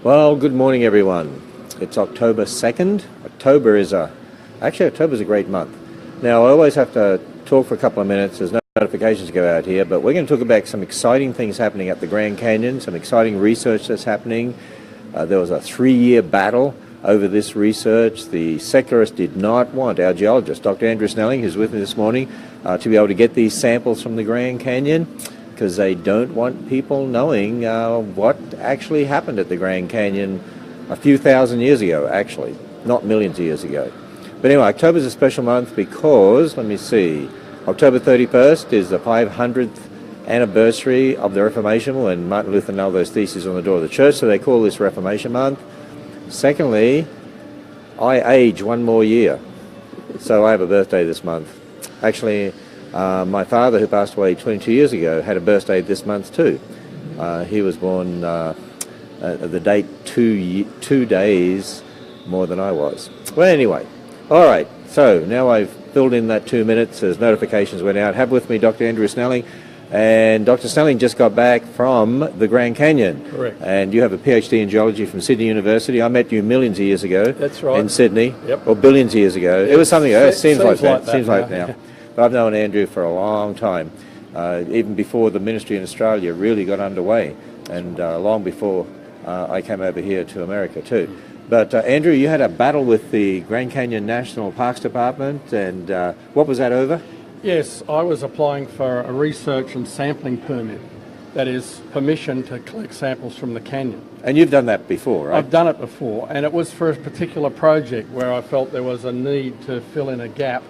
Well, good morning, everyone. It's October 2nd. October's a great month. Now, I always have to talk for a couple of minutes. There's no notifications to go out here, but we're going to talk about some exciting things happening at the Grand Canyon, some exciting research that's happening. There was a 3-year battle over this research. The secularists did not want our geologist, Dr. Andrew Snelling, who's with me this morning, to be able to get these samples from the Grand Canyon, because they don't want people knowing what actually happened at the Grand Canyon a few thousand years ago, actually, not millions of years ago. But anyway, October's a special month because, let me see, October 31st is the 500th anniversary of the Reformation, when Martin Luther nailed those theses on the door of the church, so they call this Reformation Month. Secondly, I age one more year, so I have a birthday this month. Actually, my father, who passed away 22 years ago, had a birthday this month too. He was born at the date 2 days more than I was. Well, anyway, all right, so now I've filled in that 2 minutes as notifications went out. Have with me Dr. Andrew Snelling. And Dr. Snelling just got back from the Grand Canyon. Correct. And you have a PhD in geology from Sydney University. I met you millions of years ago. That's right. In Sydney. Yep. Or billions of years ago. It was something, it seems like that. Seems like now. But I've known Andrew for a long time, even before the ministry in Australia really got underway, and long before I came over here to America too. But Andrew, you had a battle with the Grand Canyon National Parks Department, and what was that over? Yes, I was applying for a research and sampling permit, that is permission to collect samples from the canyon. And you've done that before, right? I've done it before, and it was for a particular project where I felt there was a need to fill in a gap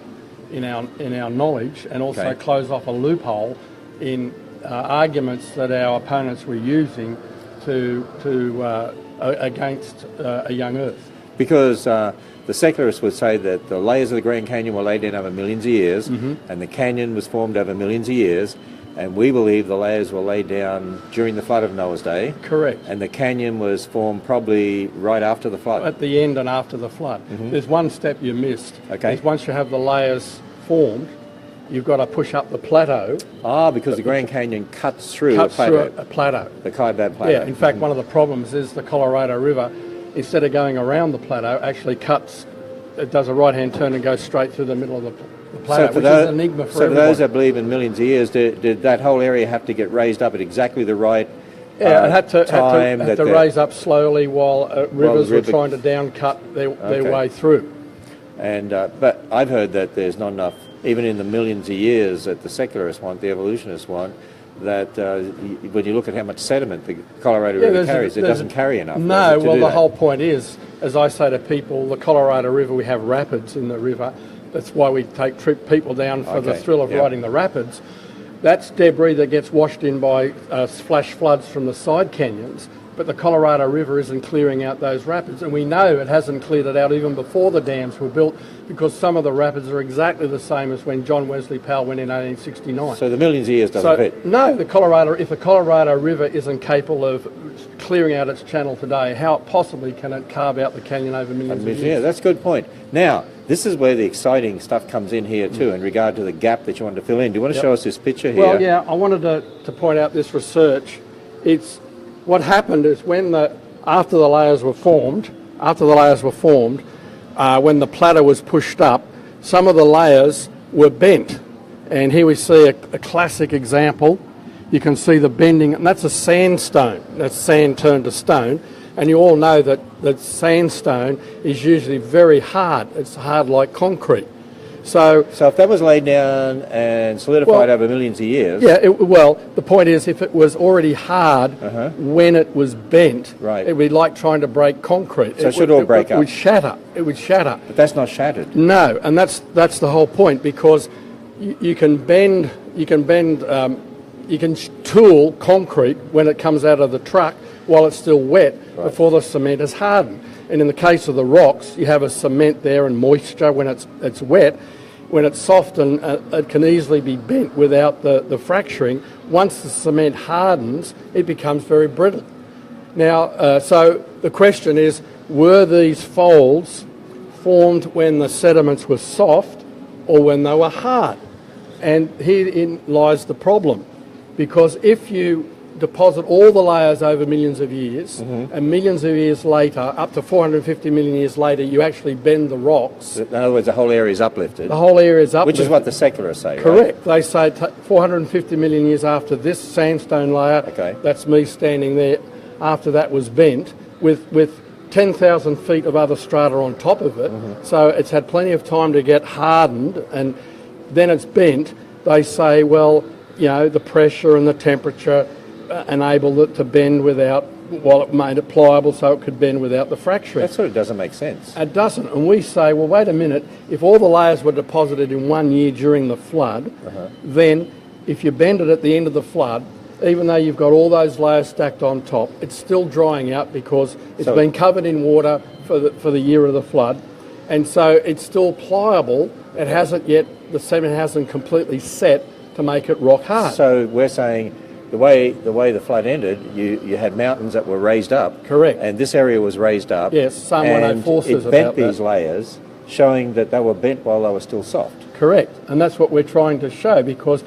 in our knowledge, and also close off a loophole in arguments that our opponents were using against a young Earth. Because the secularists would say that the layers of the Grand Canyon were laid down over millions of years, and the canyon was formed over millions of years, and we believe the layers were laid down during the flood of Noah's day. Correct. And the canyon was formed probably right after the flood. At the end and after the flood. There's one step you missed. Okay. Is once you have the layers formed, you've got to push up the plateau. Because the Grand Canyon cuts through a plateau. The Kaibab Plateau. Yeah, in fact, one of the problems is the Colorado River, instead of going around the plateau, actually it does a right-hand turn and goes straight through the middle of the plateau, which is an enigma for everybody. For those that believe in millions of years, did that whole area have to get raised up at exactly the right it had time? Had to raise up slowly while rivers were trying to downcut their way through. And but I've heard that there's not enough, even in the millions of years that the secularists want, the evolutionists want, that when you look at how much sediment the Colorado River carries, it doesn't carry enough. No, well, the whole point is, as I say to people, the Colorado River, we have rapids in the river. That's why we take people down for the thrill of riding the rapids. That's debris that gets washed in by flash floods from the side canyons, but the Colorado River isn't clearing out those rapids, and we know it hasn't cleared it out even before the dams were built, because some of the rapids are exactly the same as when John Wesley Powell went in 1869. So the millions of years doesn't fit? No, if the Colorado River isn't capable of clearing out its channel today, how possibly can it carve out the canyon over millions of years? Yeah, that's a good point. Now, this is where the exciting stuff comes in here too, in regard to the gap that you wanted to fill in. Do you want to show us this picture here? Well, yeah, I wanted to point out this research. What happened is after the layers were formed, when the plateau was pushed up, some of the layers were bent. And here we see a classic example. You can see the bending, and that's a sandstone. That's sand turned to stone. And you all know that sandstone is usually very hard. It's hard like concrete. So if that was laid down and solidified over millions of years... Yeah, the point is, if it was already hard when it was bent, it would be like trying to break concrete. So it should all break up. It would shatter. It would shatter. But that's not shattered. No, and that's the whole point, because you can tool concrete when it comes out of the truck while it's still wet before the cement is hardened. And in the case of the rocks, you have a cement there and moisture when it's wet. When it's soft, and it can easily be bent without the fracturing. Once the cement hardens, it becomes very brittle. Now, so the question is, were these folds formed when the sediments were soft or when they were hard? And herein lies the problem, because if you deposit all the layers over millions of years, and millions of years later, up to 450 million years later, you actually bend the rocks. In other words, the whole area is uplifted. The whole area is uplifted. Which is what the secularists say, Correct. right? They say 450 million years after this sandstone layer, that's me standing there, after that was bent, with 10,000 feet of other strata on top of it, so it's had plenty of time to get hardened, and then it's bent. They say, well, you know, the pressure and the temperature enabled it to bend without, while it made it pliable so it could bend without the fracturing. That sort of doesn't make sense. It doesn't. And we say, well, wait a minute, if all the layers were deposited in 1 year during the flood, then if you bend it at the end of the flood, even though you've got all those layers stacked on top, it's still drying out because it's been covered in water for the year of the flood. And so it's still pliable. It hasn't yet, the sediment hasn't completely set to make it rock hard. So we're saying the way the flood ended, you had mountains that were raised up. Correct. And this area was raised up. Yes, someone had forces it bent about these that. layers, showing that they were bent while they were still soft. Correct. And that's what we're trying to show, because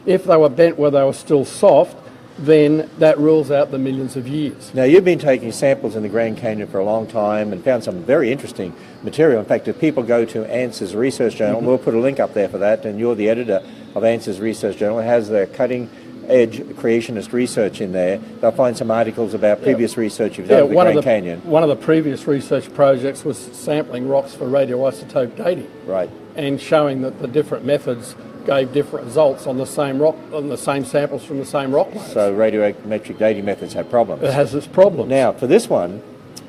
if they were bent where they were still soft, then that rules out the millions of years. Now, you've been taking samples in the Grand Canyon for a long time and found some very interesting material. In fact, if people go to ANSYS Research Journal, we'll put a link up there for that, and you're the editor of ANSYS Research Journal. It has the cutting-edge creationist research in there. They'll find some articles about previous research you've done at the Grand Canyon. One of the previous research projects was sampling rocks for radioisotope dating. Right. And showing that the different methods gave different results on the same rock, on the same samples from the same rock layers. So radiometric dating methods have problems. It has its problems. Now, for this one,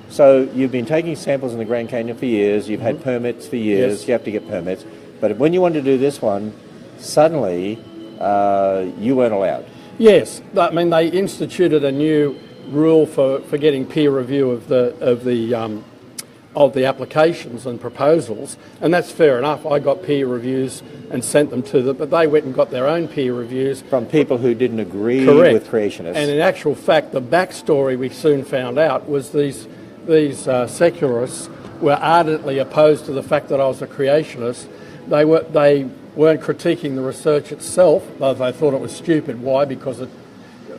so you've been taking samples in the Grand Canyon for years, you've had permits for years, Yes. you have to get permits, but when you wanted to do this one, suddenly you weren't allowed. Yes, I mean they instituted a new rule for getting peer review of the applications and proposals, and that's fair enough. I got peer reviews and sent them to them, but they went and got their own peer reviews. From people who didn't agree Correct. with creationists. And in actual fact, the backstory we soon found out was these secularists were ardently opposed to the fact that I was a creationist. They weren't critiquing the research itself, though they thought it was stupid. Why? Because it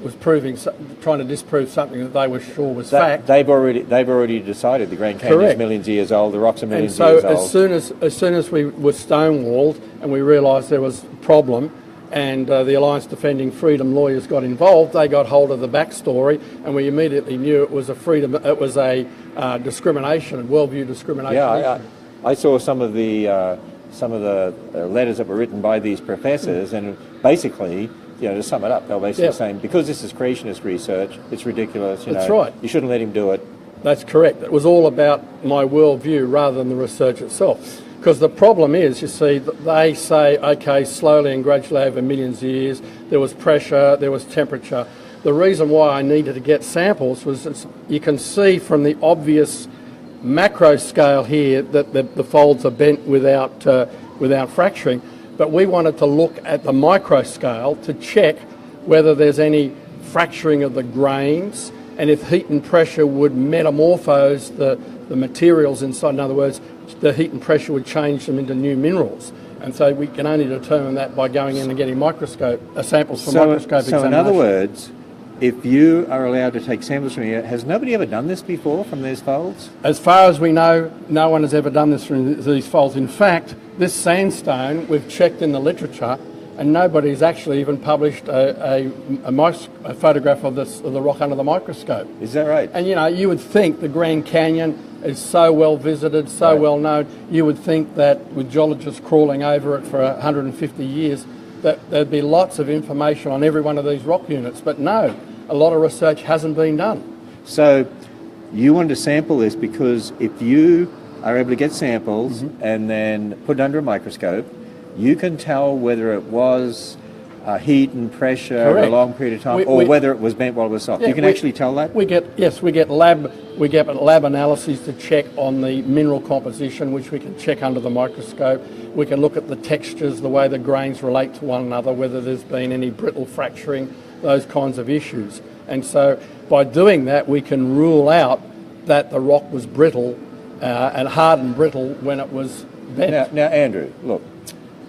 was trying to disprove something that they were sure was fact. They've already decided the Grand Canyon is millions of years old, the rocks are millions of years old. As soon as we were stonewalled and we realised there was a problem, and the Alliance Defending Freedom lawyers got involved, they got hold of the backstory, and we immediately knew it was a discrimination, worldview discrimination. Yeah, I saw some of the letters that were written by these professors, and basically, you know, to sum it up, they were basically saying, because this is creationist research, it's ridiculous, That's right. You shouldn't let him do it. That's correct. It was all about my worldview rather than the research itself. Because the problem is, you see, they say, okay, slowly and gradually over millions of years, there was pressure, there was temperature. The reason why I needed to get samples was, you can see from the obvious macro scale here that the folds are bent without fracturing. But we wanted to look at the micro scale to check whether there's any fracturing of the grains, and if heat and pressure would metamorphose the materials inside. In other words, the heat and pressure would change them into new minerals. And so we can only determine that by going in and getting samples from microscope examination. So in other words, if you are allowed to take samples from here, has nobody ever done this before from these folds? As far as we know, no one has ever done this from these folds. In fact, this sandstone, we've checked in the literature, and nobody's actually even published a photograph of the rock under the microscope. Is that right? And you would think the Grand Canyon is so well visited, so well known, you would think that with geologists crawling over it for 150 years, that there'd be lots of information on every one of these rock units. But no, a lot of research hasn't been done. So you wanted to sample this because if you are able to get samples and then put it under a microscope, you can tell whether it was heat and pressure over a long period of time, or whether it was bent while it was soft. You can actually tell that? We get lab analyses to check on the mineral composition, which we can check under the microscope. We can look at the textures, the way the grains relate to one another, whether there's been any brittle fracturing, those kinds of issues. And so by doing that, we can rule out that the rock was brittle and hard and brittle when it was bent. Now Andrew, look,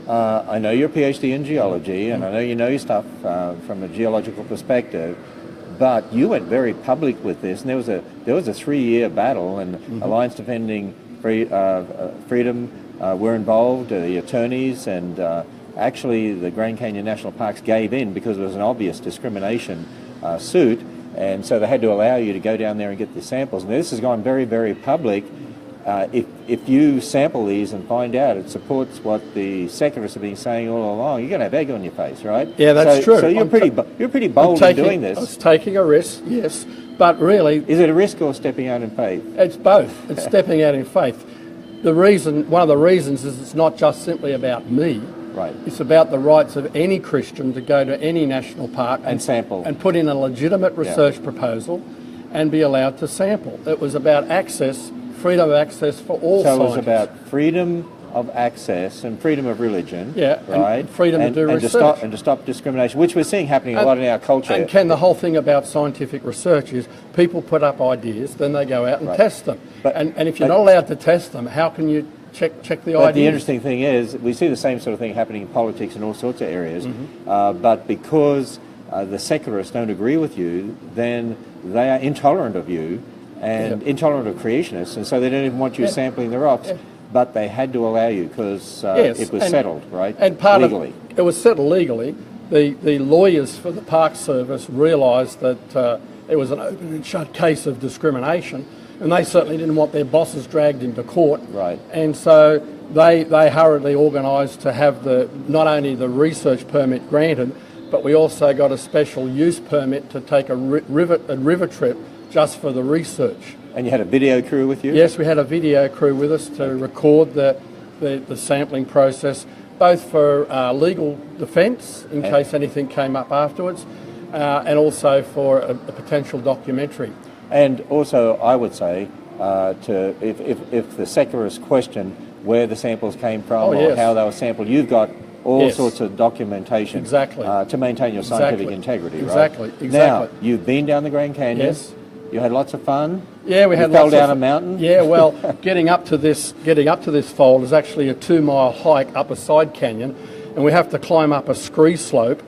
I know you're a PhD in geology, and I know you know your stuff from a geological perspective, But you went very public with this, and there was a 3-year battle, and Alliance Defending Freedom were involved, the attorneys, and actually the Grand Canyon National Parks gave in because it was an obvious discrimination suit, and so they had to allow you to go down there and get the samples. And this has gone very, very public. If you sample these and find out it supports what the secularists have been saying all along, you're going to have egg on your face, right? Yeah, that's true. So you're pretty bold in doing this. I was taking a risk, yes, but really, is it a risk or stepping out in faith? It's both. It's stepping out in faith. One of the reasons is it's not just simply about me. Right. It's about the rights of any Christian to go to any national park and sample and put in a legitimate research proposal and be allowed to sample. It was about access. Freedom of access for all scientists. So it was about freedom of access and freedom of religion, right? And freedom to do research. And to stop discrimination, which we're seeing happening a lot in our culture. And Ken, the whole thing about scientific research is people put up ideas, then they go out and test them. And if you're not allowed to test them, how can you check the ideas? But the interesting thing is, we see the same sort of thing happening in politics and all sorts of areas, but because the secularists don't agree with you, then they are intolerant of you, and intolerant of creationists, and so they don't even want you sampling the rocks, but they had to allow you because it was settled, right? And legally. It was settled legally. The lawyers for the Park Service realised that it was an open and shut case of discrimination, and they certainly didn't want their bosses dragged into court. Right. And so they hurriedly organised to have not only the research permit granted, but we also got a special use permit to take a river trip just for the research. And you had a video crew with you? Yes, we had a video crew with us to record the sampling process, both for legal defence in case anything came up afterwards, and also for a potential documentary. And also, I would say, if the secularists question where the samples came from or how they were sampled, you've got all sorts of documentation to maintain your scientific integrity, right? Exactly. Now, you've been down the Grand Canyon. Yes. You had lots of fun. Yeah, we had lots of fun. Fell down a mountain. Yeah, well, getting up to this fold is actually a 2-mile hike up a side canyon, and we have to climb up a scree slope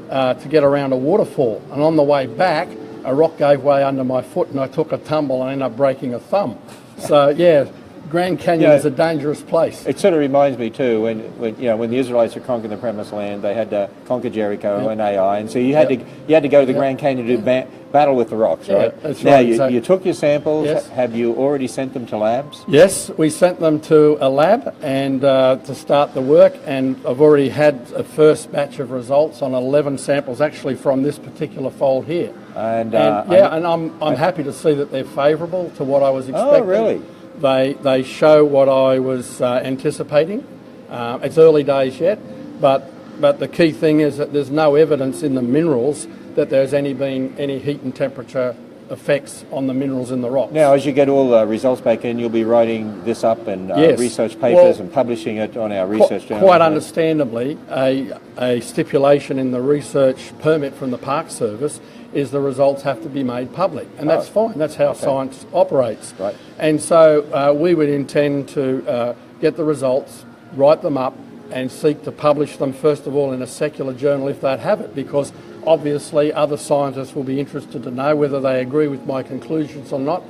to get around a waterfall. And on the way back, a rock gave way under my foot, and I took a tumble and ended up breaking a thumb. So yeah, Grand Canyon is a dangerous place. It sort of reminds me too when the Israelites were conquering the Promised Land, they had to conquer Jericho and Ai, and so you had to go to the Grand Canyon to do battle with the rocks, right? That's now right. You took your samples. Yes. Have you already sent them to labs? Yes, we sent them to a lab and to start the work, and I've already had a first batch of results on 11 samples, actually from this particular fold here. And I'm happy to see that they're favourable to what I was expecting. Oh, really? They show what I was anticipating. It's early days yet, but the key thing is that there's no evidence in the minerals that there's been any heat and temperature effects on the minerals in the rocks. Now, as you get all the results back in, you'll be writing this up in research papers and publishing it on our research journal. Quite understandably, a stipulation in the research permit from the Park Service is the results have to be made public, and that's fine. That's how science operates. Right. And so we would intend to get the results, write them up, and seek to publish them, first of all, in a secular journal if they'd have it, because obviously other scientists will be interested to know whether they agree with my conclusions or not.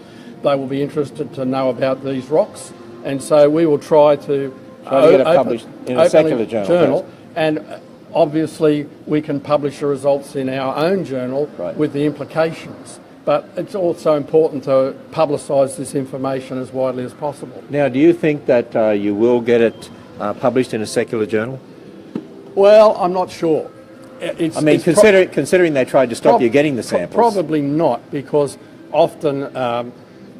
They will be interested to know about these rocks, and so we will try to get it published in a secular journal. And obviously we can publish the results in our own journal with the implications. But it's also important to publicise this information as widely as possible. Now, do you think that you will get it published in a secular journal? Well, I'm not sure. Considering they tried to stop you getting the samples. Probably not, because often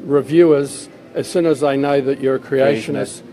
reviewers, as soon as they know that you're a creationist,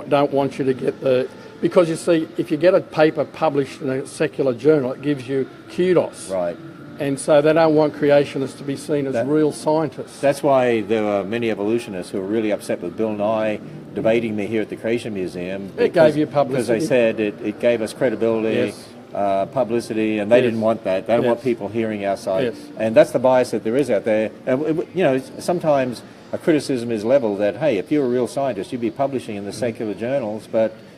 don't want you to get the... Because, you see, if you get a paper published in a secular journal, it gives you kudos. Right. And so they don't want creationists to be seen as real scientists. That's why there were many evolutionists who were really upset with Bill Nye debating me here at the Creation Museum. It gave you publicity. Because they said it gave us credibility, publicity, and they didn't want that. They don't want people hearing our side. Yes. And that's the bias that there is out there. And, sometimes a criticism is levelled that, hey, if you're a real scientist, you'd be publishing in the secular journals,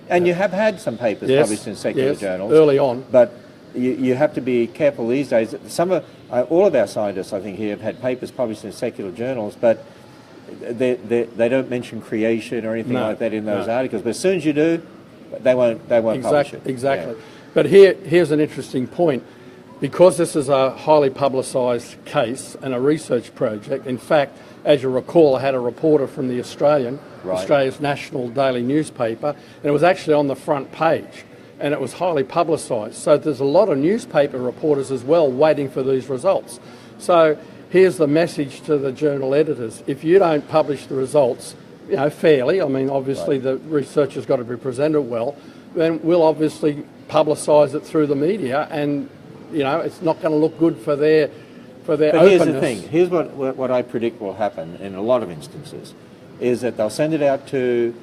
and you have had some papers published in secular journals. Early on. But you have to be careful these days. All of our scientists, I think, here have had papers published in secular journals, but they don't mention creation or anything like that in those articles. But as soon as you do, they won't publish it. Exactly. Yeah. But here's an interesting point. Because this is a highly publicised case and a research project, in fact, as you recall, I had a reporter from the Australia's national daily newspaper, and it was actually on the front page, and it was highly publicised. So there's a lot of newspaper reporters as well waiting for these results. So here's the message to the journal editors. If you don't publish the results, fairly, I mean, obviously the research has got to be presented well, then we'll obviously publicise it through the media, and it's not going to look good for their openness. Here's the thing. Here's what I predict will happen in a lot of instances, is that they'll send it out to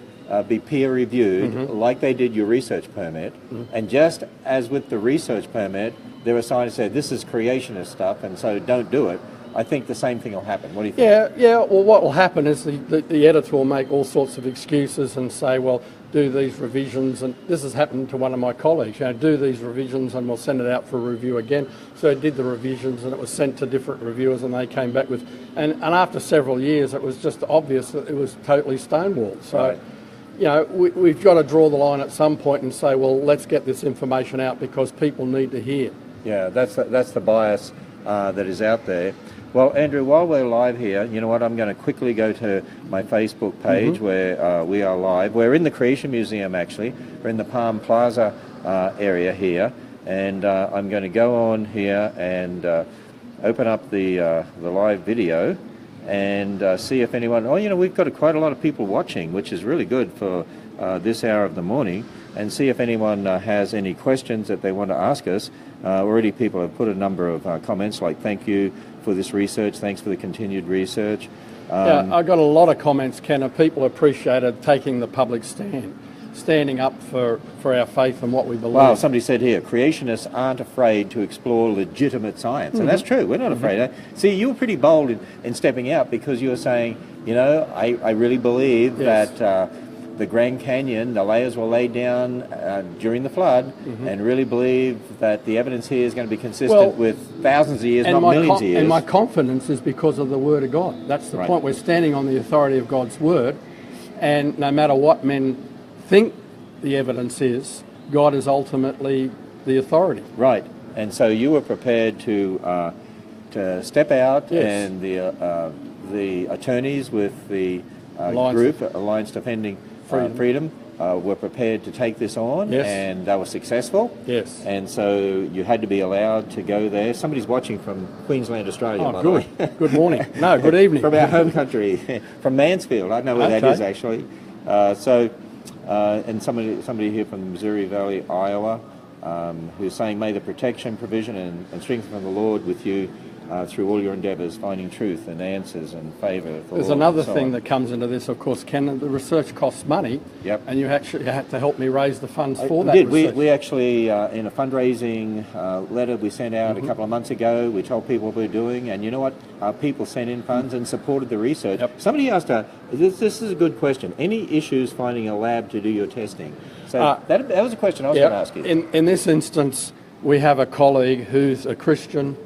be peer reviewed, like they did your research permit, and just as with the research permit, there were scientists who said this is creationist stuff, and so don't do it. I think the same thing will happen. What do you think? Yeah. Well, what will happen is the editor will make all sorts of excuses and say, well, do these revisions, and this has happened to one of my colleagues, do these revisions and we'll send it out for review again. So it did the revisions and it was sent to different reviewers and they came back with, and after several years it was just obvious that it was totally stonewalled. So, we've got to draw the line at some point and say, well, let's get this information out because people need to hear. Yeah, that's the bias that is out there. Well, Andrew, while we're live here, you know what, I'm going to quickly go to my Facebook page where we are live. We're in the Creation Museum, actually. We're in the Palm Plaza area here. And I'm going to go on here and open up the live video and see if anyone... we've got quite a lot of people watching, which is really good for this hour of the morning, and see if anyone has any questions that they want to ask us. Already people have put a number of comments like, thank you for this research, thanks for the continued research. I got a lot of comments, Ken, of people appreciated taking the public standing up for our faith and what we believe. Well, somebody said here, creationists aren't afraid to explore legitimate science. And that's true, we're not afraid. See, you were pretty bold in stepping out because you were saying, I really believe that the Grand Canyon, the layers were laid down during the flood, and really believe that the evidence here is going to be consistent with thousands of years, not millions of years. And my confidence is because of the Word of God. That's the point. We're standing on the authority of God's Word, and no matter what men think the evidence is, God is ultimately the authority. Right. And so you were prepared to step out, and the attorneys with the group, Alliance Defending Freedom, were prepared to take this on, and they were successful. Yes. And so you had to be allowed to go there. Somebody's watching from Queensland, Australia, by the way. Good morning. No, good evening. From our home country, from Mansfield. I don't know where that is, actually. And somebody here from the Missouri Valley, Iowa, who's saying, may the protection, provision, and strength from the Lord with you through all your endeavours, finding truth and answers and favour. There's another thing that comes into this, of course, Ken. The research costs money, and you actually had to help me raise the funds for that research. We actually, in a fundraising letter we sent out a couple of months ago, we told people what we were doing, and you know what? People sent in funds and supported the research. Somebody asked, this is a good question, any issues finding a lab to do your testing? So that was a question I was going to ask you. In this instance, we have a colleague who's a Christian,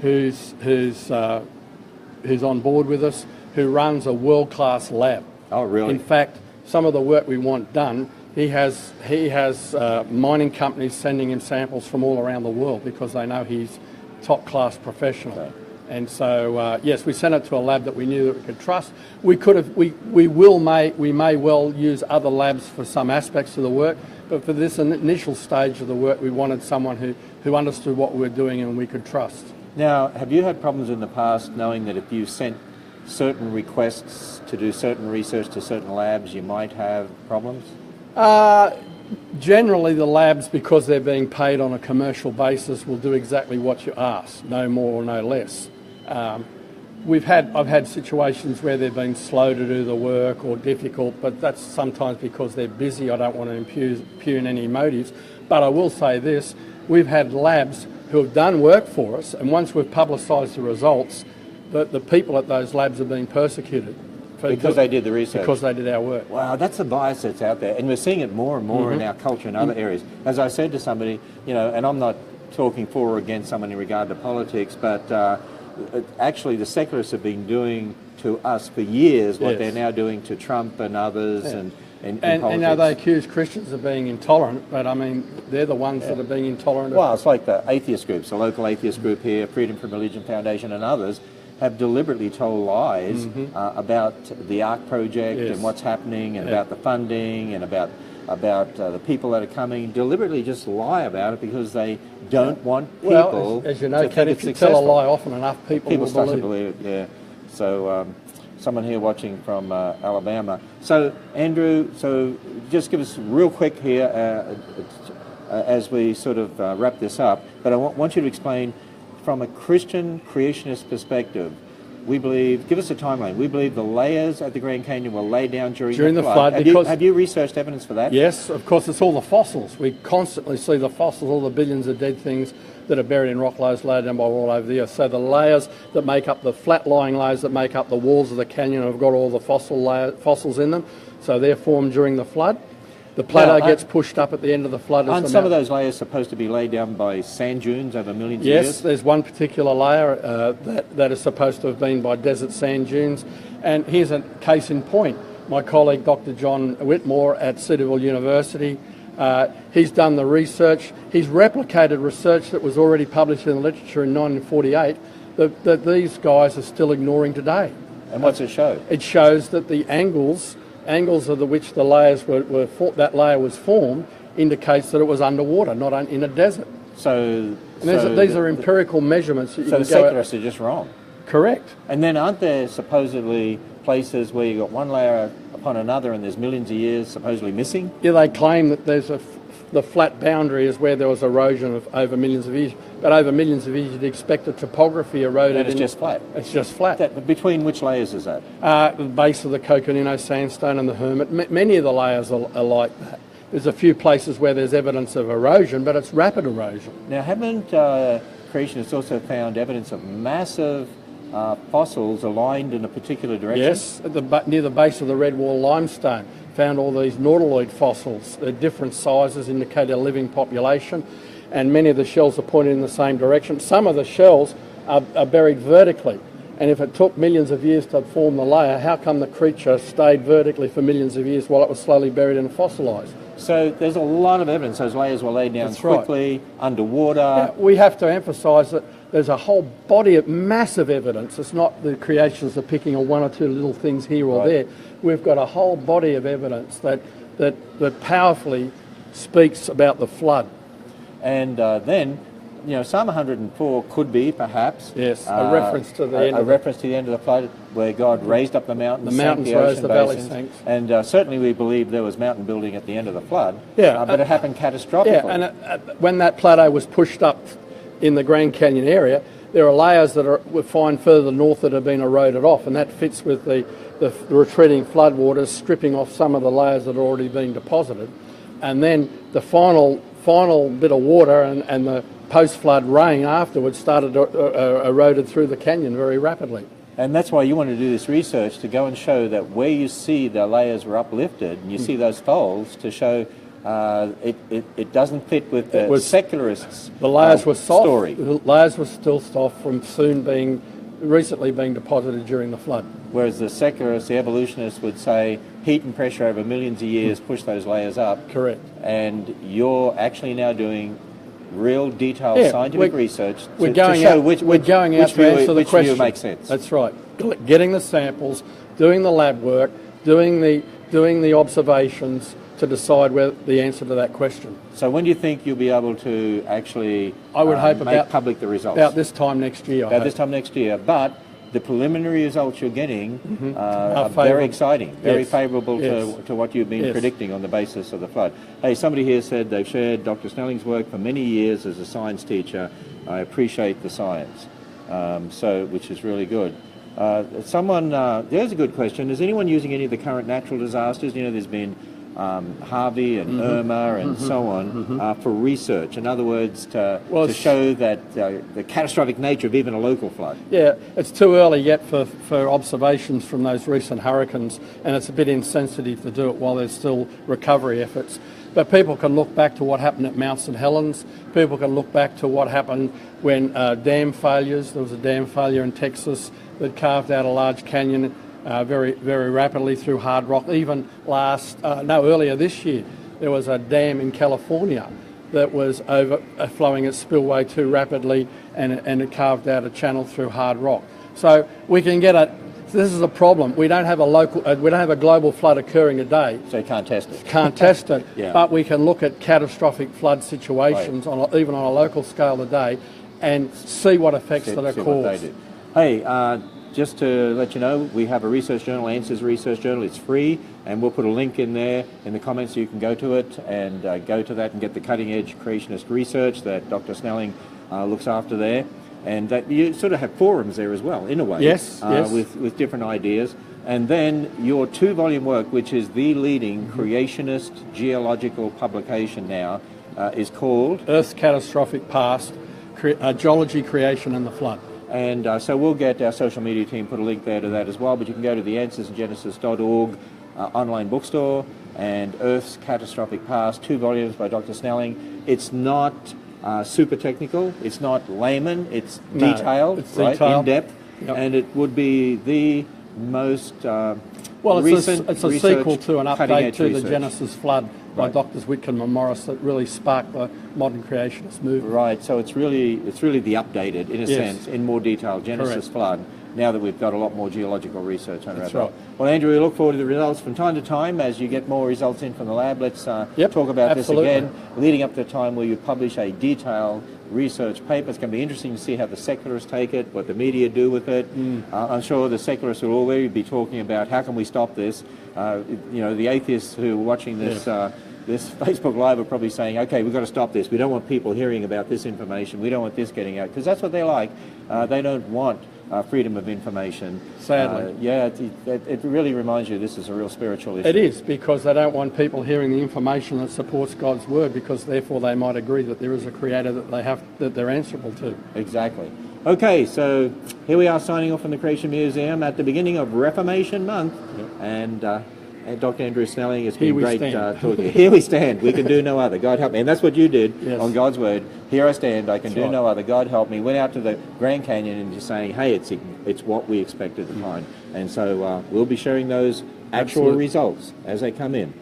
who's on board with us, who runs a world-class lab. Oh, really? In fact, some of the work we want done, he has mining companies sending him samples from all around the world because they know he's top-class professional. Okay. And so, yes, we sent it to a lab that we knew that we could trust. We may well use other labs for some aspects of the work, but for this initial stage of the work, we wanted someone who understood what we were doing and we could trust. Now, have you had problems in the past knowing that if you sent certain requests to do certain research to certain labs, you might have problems? Generally, the labs, because they're being paid on a commercial basis, will do exactly what you ask, no more or no less. I've had situations where they've been slow to do the work or difficult, but that's sometimes because they're busy. I don't want to impugn any motives. But I will say this, we've had labs who have done work for us, and once we've publicised the results, the people at those labs have been persecuted. Because they did the research. Because they did our work. Wow, that's the bias that's out there, and we're seeing it more and more in our culture in other areas. As I said to somebody, and I'm not talking for or against someone in regard to politics, but actually the secularists have been doing to us for years what they're now doing to Trump and others and you know, they accuse Christians of being intolerant, but I mean, they're the ones that are being intolerant. Well, it's like the atheist groups, the local atheist group here, Freedom from Religion Foundation and others, have deliberately told lies about the ARC project and what's happening and about the funding and about the people that are coming, deliberately just lie about it because they don't want people as you know, to think if you it's tell a successful. lie often enough, people start will to believe it, yeah. So someone here watching from Alabama. So Andrew, so just give us real quick here as we sort of wrap this up, but I want you to explain from a Christian creationist perspective. We believe, give us a timeline, we believe the layers at the Grand Canyon were laid down during the flood. Have you researched evidence for that? Yes, of course, it's all the fossils. We constantly see the fossils, all the billions of dead things that are buried in rock layers laid down by all over the earth. So the layers that make up the flat-lying layers that make up the walls of the canyon have got all the fossils in them. So they're formed during the flood. The plateau gets pushed up at the end of the flood. Aren't some of those layers supposed to be laid down by sand dunes over millions of years? Yes, there's one particular layer that is supposed to have been by desert sand dunes. And here's a case in point. My colleague, Dr. John Whitmore at Cedarville University, he's done the research. He's replicated research that was already published in the literature in 1948 that these guys are still ignoring today. And what's it show? It shows that the angles of which the layers that layer was formed indicates that it was underwater, not in a desert. So these are empirical measurements. So the secularists are just wrong. Correct. And then aren't there supposedly places where you've got one layer upon another and there's millions of years supposedly missing? Yeah, they claim that there's the flat boundary is where there was erosion of over millions of years. But over millions of years, you'd expect the topography eroded. And it's just flat. It's just flat. But between which layers is that? The base of the Coconino Sandstone and the Hermit. Many of the layers are like that. There's a few places where there's evidence of erosion, but it's rapid erosion. Now, haven't creationists also found evidence of massive fossils aligned in a particular direction? Yes, near the base of the Red Wall limestone. Found all these nautiloid fossils. They're different sizes, indicate a living population, and many of the shells are pointed in the same direction. Some of the shells are buried vertically, and if it took millions of years to form the layer, how come the creature stayed vertically for millions of years while it was slowly buried and fossilised? So there's a lot of evidence those layers were laid down quickly, underwater. Yeah, we have to emphasise that there's a whole body of massive evidence. It's not the creationists are picking on one or two little things here or there. We've got a whole body of evidence that powerfully speaks about the flood. And then, you know, Psalm 104 could be perhaps a reference to the end. A reference to the end of the flood, where God raised up the mountains, the mountains rose, the valleys sank. And certainly we believe there was mountain building at the end of the flood. Yeah, but it happened catastrophically. Yeah, and when that plateau was pushed up in the Grand Canyon area, there are layers that we find further north that have been eroded off, and that fits with the retreating floodwaters stripping off some of the layers that are already being deposited. And then the final bit of water and the post-flood rain afterwards started eroded through the canyon very rapidly. And that's why you want to do this research, to go and show that where you see the layers were uplifted and you see those folds, to show it doesn't fit with the secularists' the layers were soft. Story. The layers were still soft from recently being deposited during the flood. Whereas the secularists, the evolutionists, would say heat and pressure over millions of years push those layers up. Correct. And you're actually now doing real detailed scientific research to show which view makes sense. That's right. Getting the samples, doing the lab work, doing the observations to decide where the answer to that question. So when do you think you'll be able to actually make public the results? About this time next year. This time next year. But the preliminary results you're getting are very exciting, very favourable to what you've been predicting on the basis of the flood. Hey, somebody here said they've shared Dr. Snelling's work for many years as a science teacher. I appreciate the science, which is really good. There's a good question. Is anyone using any of the current natural disasters? You know, there's been Harvey and Irma and so on for research. In other words, to show that the catastrophic nature of even a local flood. Yeah, it's too early yet for observations from those recent hurricanes, and it's a bit insensitive to do it while there's still recovery efforts. But people can look back to what happened at Mount St Helens. People can look back to what happened when dam failures. There was a dam failure in Texas that carved out a large canyon very, very rapidly through hard rock. Even earlier this year, there was a dam in California that was overflowing its spillway too rapidly, and it carved out a channel through hard rock. So we can get this is a problem. We don't have a global flood occurring a day. So you can't test it. Can't test it. Yeah. But we can look at catastrophic flood situations even on a local scale today, and see what effects that are caused. Hey, just to let you know, we have a research journal, Answers Research Journal. It's free, and we'll put a link in there in the comments so you can go to it and go to that and get the cutting-edge creationist research that Dr. Snelling looks after there. And that you sort of have forums there as well, in a way. Yes. With different ideas. And then your 2-volume work, which is the leading creationist geological publication now, is called Earth's Catastrophic Past, Geology, Creation and the Flood. And so we'll get our social media team, put a link there to that as well. But you can go to the answersingenesis.org online bookstore, and Earth's Catastrophic Past, 2 volumes by Dr. Snelling. It's not super technical, it's not layman, it's detailed, in depth, and it would be the most recent it's a sequel to an update to research. The Genesis Flood by Drs. Whitcomb and Morris that really sparked the modern creationist movement. Right, so it's really the updated, in a sense, in more detail, Genesis Flood, now that we've got a lot more geological research under our belt. Well, Andrew, we look forward to the results from time to time as you get more results in from the lab. Let's talk about this again, leading up to the time where you publish a detailed research paper. It's going to be interesting to see how the secularists take it, what the media do with it. I'm sure the secularists will already be talking about how can we stop this. The atheists who are watching this this Facebook Live are probably saying, okay, we've got to stop this. We don't want people hearing about this information. We don't want this getting out, because that's what they like. They don't want freedom of information. Sadly. It really reminds you this is a real spiritual issue. It is, because they don't want people hearing the information that supports God's word, because therefore they might agree that there is a creator that they're answerable to. Exactly. Okay, so here we are signing off from the Creation Museum at the beginning of Reformation Month. And Dr. Andrew Snelling, it's been great talking. Here we stand. We can do no other. God help me. And that's what you did on God's word. Here I stand. I can do no other. God help me. Went out to the Grand Canyon and just saying, hey, it's what we expected to find. And so we'll be sharing those actual results as they come in.